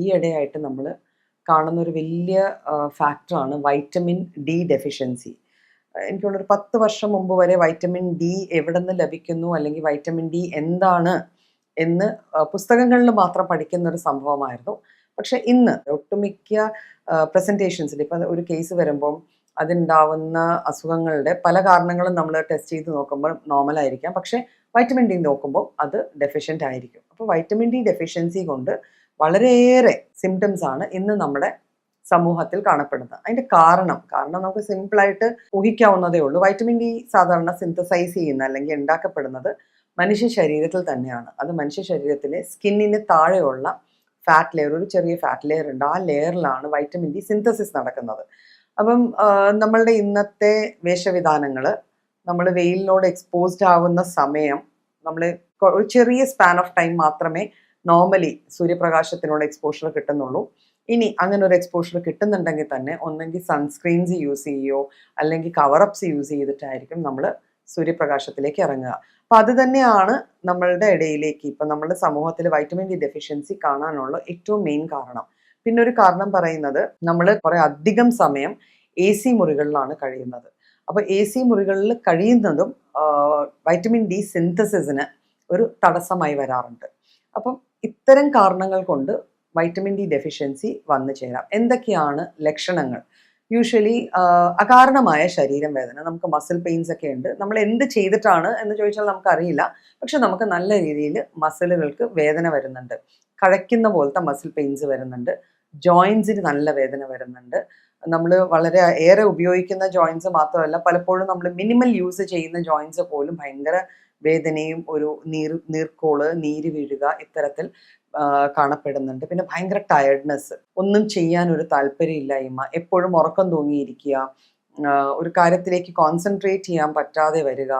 ഈയിടെയായിട്ട് നമ്മൾ കാണുന്ന ഒരു വലിയ ഫാക്ടറാണ് വൈറ്റമിൻ ഡി ഡെഫിഷ്യൻസി. എനിക്ക് തോന്നുന്നു ഒരു 10 വർഷം മുമ്പ് വരെ വൈറ്റമിൻ ഡി എവിടെ നിന്ന് ലഭിക്കുന്നു അല്ലെങ്കിൽ വൈറ്റമിൻ ഡി എന്താണ് എന്ന് പുസ്തകങ്ങളിൽ മാത്രം പഠിക്കുന്ന ഒരു സംഭവമായിരുന്നു. പക്ഷെ ഇന്ന് ഒട്ടുമിക്ക പ്രസൻറ്റേഷൻസിൽ ഇപ്പം ഒരു കേസ് വരുമ്പം അതുണ്ടാവുന്ന അസുഖങ്ങളുടെ പല കാരണങ്ങളും നമ്മൾ ടെസ്റ്റ് ചെയ്ത് നോക്കുമ്പോൾ നോർമൽ ആയിരിക്കാം. പക്ഷേ വൈറ്റമിൻ ഡി നോക്കുമ്പോൾ അത് ഡെഫിഷ്യൻ്റ് ആയിരിക്കും. അപ്പോൾ വൈറ്റമിൻ ഡി ഡെഫിഷ്യൻസി കൊണ്ട് വളരെയേറെ സിംറ്റംസ് ആണ് ഇന്ന് നമ്മുടെ സമൂഹത്തിൽ കാണപ്പെടുന്നത്. അതിന്റെ കാരണം നമുക്ക് സിമ്പിളായിട്ട് ഊഹിക്കാവുന്നതേ ഉള്ളൂ. വൈറ്റമിൻ ഡി സാധാരണ സിന്തസൈസ് ചെയ്യുന്ന അല്ലെങ്കിൽ ഉണ്ടാക്കപ്പെടുന്നത് മനുഷ്യ ശരീരത്തിൽ തന്നെയാണ്. അത് മനുഷ്യ ശരീരത്തിലെ സ്കിന്നിന് താഴെയുള്ള ഫാറ്റ് ലെയർ, ഒരു ചെറിയ ഫാറ്റ് ലെയർ ഉണ്ട്. ആ ലെയറിലാണ് വൈറ്റമിൻ ഡി സിന്തസിസ് നടക്കുന്നത്. അപ്പം നമ്മളുടെ ഇന്നത്തെ വേഷവിധാനങ്ങൾ, നമ്മൾ വെയിലിനോട് എക്സ്പോസ്ഡ് ആവുന്ന സമയം, നമ്മൾ ഒരു ചെറിയ സ്പാൻ ഓഫ് ടൈം മാത്രമേ നോർമലി സൂര്യപ്രകാശത്തിനോട് എക്സ്പോഷർ കിട്ടുന്നുള്ളൂ. ഇനി അങ്ങനെ ഒരു എക്സ്പോഷർ കിട്ടുന്നുണ്ടെങ്കിൽ തന്നെ ഒന്നെങ്കിൽ സൺസ്ക്രീൻസ് യൂസ് ചെയ്യുകയോ അല്ലെങ്കിൽ കവറപ്സ് യൂസ് ചെയ്തിട്ടായിരിക്കും നമ്മൾ സൂര്യപ്രകാശത്തിലേക്ക് ഇറങ്ങുക. അപ്പം അത് തന്നെയാണ് നമ്മളുടെ ഇടയിലേക്ക് ഇപ്പം നമ്മുടെ സമൂഹത്തിൽ വൈറ്റമിൻ ഡി ഡെഫിഷ്യൻസി കാണാനുള്ള ഏറ്റവും മെയിൻ കാരണം. പിന്നെ ഒരു കാരണം പറയുന്നത്, നമ്മൾ കുറെ അധികം സമയം AC മുറികളിലാണ് കഴിയുന്നത്. അപ്പോൾ AC മുറികളിൽ കഴിയുന്നതും വൈറ്റമിൻ ഡി സിന്തസിസിന് ഒരു തടസ്സമായി വരാറുണ്ട്. അപ്പം ഇത്തരം കാരണങ്ങൾ കൊണ്ട് വൈറ്റമിൻ ഡി ഡെഫിഷ്യൻസി വന്നു ചേരാം. എന്തൊക്കെയാണ് ലക്ഷണങ്ങൾ? യൂഷ്വലി അകാരണമായ ശരീരം വേദന, നമുക്ക് മസിൽ പെയിൻസ് ഒക്കെ ഉണ്ട്. നമ്മൾ എന്ത് ചെയ്തിട്ടാണ് എന്ന് ചോദിച്ചാൽ നമുക്കറിയില്ല. പക്ഷെ നമുക്ക് നല്ല രീതിയിൽ മസിലുകൾക്ക് വേദന വരുന്നുണ്ട്. കഴയ്ക്കുന്ന പോലത്തെ മസിൽ പെയിൻസ് വരുന്നുണ്ട്. ജോയിൻസിന് നല്ല വേദന വരുന്നുണ്ട്. നമ്മൾ വളരെ ഏറെ ഉപയോഗിക്കുന്ന ജോയിൻസ് മാത്രമല്ല, പലപ്പോഴും നമ്മൾ മിനിമൽ യൂസ് ചെയ്യുന്ന ജോയിൻസ് പോലും ഭയങ്കര വേദനയും ഒരു നീർക്കോള്, നീര് വീഴുക ഇത്തരത്തിൽ കാണപ്പെടുന്നുണ്ട്. പിന്നെ ഭയങ്കര ടയർഡ്നെസ്, ഒന്നും ചെയ്യാൻ ഒരു താല്പര്യമില്ലായ്മ, എപ്പോഴും ഉറക്കം തൂങ്ങിയിരിക്കുക, ഒരു കാര്യത്തിലേക്ക് കോൺസെൻട്രേറ്റ് ചെയ്യാൻ പറ്റാതെ വരിക,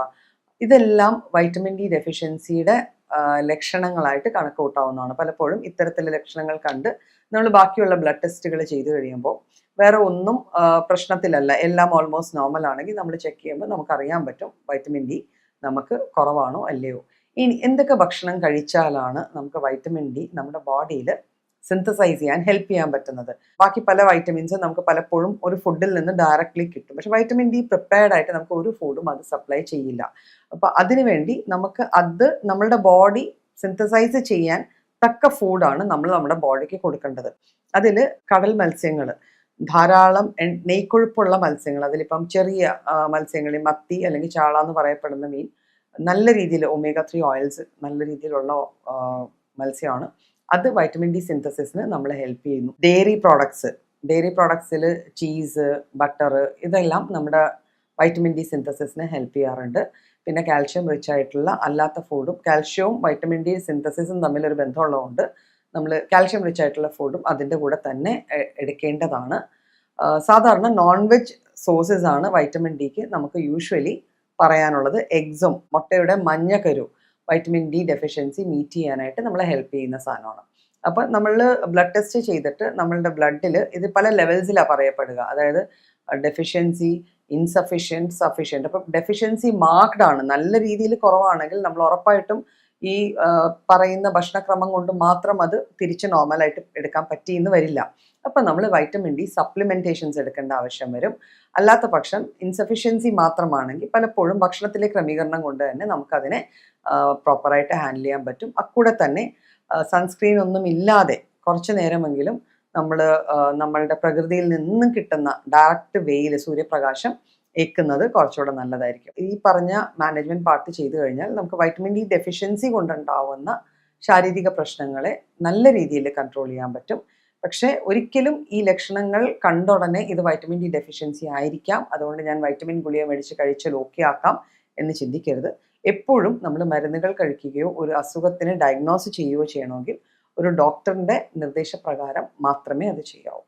ഇതെല്ലാം വൈറ്റമിൻ ഡി ഡെഫിഷ്യൻസിയുടെ ലക്ഷണങ്ങളായിട്ട് കണക്ക് കൂട്ടാവുന്നതാണ്. പലപ്പോഴും ഇത്തരത്തിലുള്ള ലക്ഷണങ്ങൾ കണ്ട് നമ്മൾ ബാക്കിയുള്ള ബ്ലഡ് ടെസ്റ്റുകൾ ചെയ്ത് കഴിയുമ്പോൾ വേറെ ഒന്നും പ്രശ്നത്തിലല്ല, എല്ലാം ഓൾമോസ്റ്റ് നോർമൽ ആണെങ്കിൽ നമ്മൾ ചെക്ക് ചെയ്യുമ്പോൾ നമുക്കറിയാൻ പറ്റും വൈറ്റമിൻ ഡി നമുക്ക് കുറവാണോ അല്ലയോ. ഇനി എന്തൊക്കെ ഭക്ഷണം കഴിച്ചാലാണ് നമുക്ക് വൈറ്റമിൻ ഡി നമ്മുടെ ബോഡിയിൽ സിന്തസൈസ് ചെയ്യാൻ ഹെൽപ്പ് ചെയ്യാൻ പറ്റുന്നത്? ബാക്കി പല വൈറ്റമിൻസും നമുക്ക് പലപ്പോഴും ഒരു ഫുഡിൽ നിന്ന് ഡയറക്റ്റ്ലി കിട്ടും. പക്ഷെ വൈറ്റമിൻ ഡി പ്രിപ്പയർഡ് ആയിട്ട് നമുക്ക് ഒരു ഫുഡും അത് സപ്ലൈ ചെയ്യില്ല. അപ്പോൾ അതിനുവേണ്ടി നമുക്ക് അത് നമ്മളുടെ ബോഡി സിന്തസൈസ് ചെയ്യാൻ തക്ക ഫുഡാണ് നമ്മൾ നമ്മുടെ ബോഡിക്ക് കൊടുക്കേണ്ടത്. അതിൽ കടൽ മത്സ്യങ്ങൾ, ധാരാളം നെയ്ക്കൊഴുപ്പുള്ള മത്സ്യങ്ങൾ, അതിലിപ്പം ചെറിയ മത്സ്യങ്ങളിൽ മത്തി അല്ലെങ്കിൽ ചാള എന്ന് പറയപ്പെടുന്ന മീൻ, നല്ല രീതിയിൽ omega-3 ഓയിൽസ് നല്ല രീതിയിലുള്ള മത്സ്യമാണ്. അത് വൈറ്റമിൻ ഡി സിന്തസിസിന് നമ്മളെ ഹെൽപ്പ് ചെയ്യുന്നു. ഡെയറി പ്രോഡക്ട്സിൽ ചീസ്, ബട്ടർ, ഇതെല്ലാം നമ്മുടെ വൈറ്റമിൻ ഡി സിന്തസിസിന് ഹെൽപ്പ് ചെയ്യാറുണ്ട്. പിന്നെ കാൽഷ്യം റിച്ച് ആയിട്ടുള്ള അല്ലാത്ത ഫുഡും, കാൽഷ്യവും വൈറ്റമിൻ ഡി സിന്തസിസും തമ്മിലൊരു ബന്ധമുള്ളതുകൊണ്ട് നമ്മൾ കാൽഷ്യം റിച്ച് ആയിട്ടുള്ള ഫുഡും അതിൻ്റെ കൂടെ തന്നെ എടുക്കേണ്ടതാണ്. സാധാരണ നോൺ വെജ് സോഴ്സസ് ആണ് വൈറ്റമിൻ ഡിക്ക് നമുക്ക് യൂഷ്വലി പറയാനുള്ളത്. എഗ്സും, മുട്ടയുടെ മഞ്ഞക്കരു വൈറ്റമിൻ ഡി ഡെഫിഷ്യൻസി മീറ്റ് ചെയ്യാനായിട്ട് നമ്മളെ ഹെൽപ്പ് ചെയ്യുന്ന സാധനമാണ്. അപ്പോൾ നമ്മൾ ബ്ലഡ് ടെസ്റ്റ് ചെയ്തിട്ട് നമ്മളുടെ ബ്ലഡിൽ ഇത് പല ലെവൽസിലാണ് പറയപ്പെടുക. അതായത് ഡെഫിഷ്യൻസി, ഇൻസഫിഷ്യൻറ്റ്, സഫിഷ്യൻറ്റ്. അപ്പം ഡെഫിഷ്യൻസി മാർക്ക്ഡ് ആണ്, നല്ല രീതിയിൽ കുറവാണെങ്കിൽ നമ്മൾ ഉറപ്പായിട്ടും ഈ പറയുന്ന ഭക്ഷണക്രമം കൊണ്ട് മാത്രം അത് തിരിച്ച് നോർമലായിട്ട് എടുക്കാൻ പറ്റിയെന്ന് വരില്ല. അപ്പം നമ്മൾ വൈറ്റമിൻ ഡി സപ്ലിമെൻറ്റേഷൻസ് എടുക്കേണ്ട ആവശ്യം വരും. അല്ലാത്ത പക്ഷം ഇൻസഫിഷ്യൻസി മാത്രമാണെങ്കിൽ പലപ്പോഴും ഭക്ഷണത്തിലെ ക്രമീകരണം കൊണ്ട് തന്നെ നമുക്കതിനെ പ്രോപ്പറായിട്ട് ഹാൻഡിൽ ചെയ്യാൻ പറ്റും. അക്കൂടെ തന്നെ സൺസ്ക്രീൻ ഒന്നും ഇല്ലാതെ കുറച്ച് നേരമെങ്കിലും നമ്മൾ നമ്മളുടെ പ്രകൃതിയിൽ നിന്നും കിട്ടുന്ന ഡയറക്റ്റ് വെയിൽ, സൂര്യപ്രകാശം ഏൽക്കുന്നത് കുറച്ചുകൂടെ നല്ലതായിരിക്കും. ഈ പറഞ്ഞ മാനേജ്മെൻറ്റ് പാർട്ട് ചെയ്തു കഴിഞ്ഞാൽ നമുക്ക് വൈറ്റമിൻ ഡി ഡെഫിഷ്യൻസി കൊണ്ടുണ്ടാവുന്ന ശാരീരിക പ്രശ്നങ്ങളെ നല്ല രീതിയിൽ കൺട്രോൾ ചെയ്യാൻ പറ്റും. പക്ഷേ ഒരിക്കലും ഈ ലക്ഷണങ്ങൾ കണ്ട ഉടനെ ഇത് വൈറ്റമിൻ ഡി ഡെഫിഷ്യൻസി ആയിരിക്കാം, അതുകൊണ്ട് ഞാൻ വൈറ്റമിൻ ഗുളിക മേടിച്ച് കഴിച്ചാൽ ഓക്കെ ആക്കാം എന്ന് ചിന്തിക്കരുത്. എപ്പോഴും നമ്മൾ മരുന്നുകൾ കഴിക്കുകയോ ഒരു അസുഖത്തിന് ഡയഗ്നോസ് ചെയ്യുകയോ ചെയ്യണമെങ്കിൽ ഒരു ഡോക്ടറിൻ്റെ നിർദ്ദേശപ്രകാരം മാത്രമേ അത് ചെയ്യാവൂ.